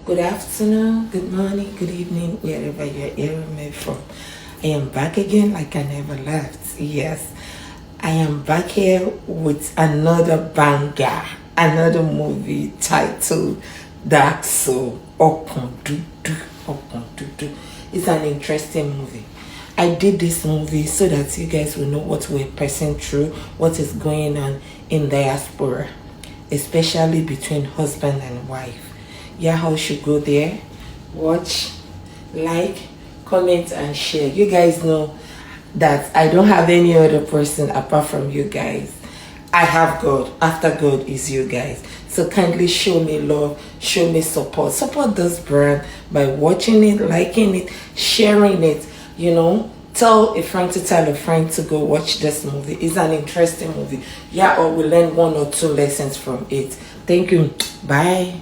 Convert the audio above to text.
Good afternoon, good morning, good evening, wherever you're hearing me from. I am back again like I never left. Yes, I am back here with another banger, another movie titled Dark Soul. Okundudu. It's an interesting movie. I did this movie so that you guys will know what we're passing through, what is going on in diaspora, especially between husband and wife. Yeah, how should go there, watch, like, comment, and share. You guys know that I don't have any other person apart from you guys. I have God. After God is you guys. So kindly show me love, show me support. Support this brand by watching it, liking it, sharing it. You know, tell a friend to tell a friend to go watch this movie. It's an interesting movie. Yeah, or we learn one or two lessons from it. Thank you. Bye.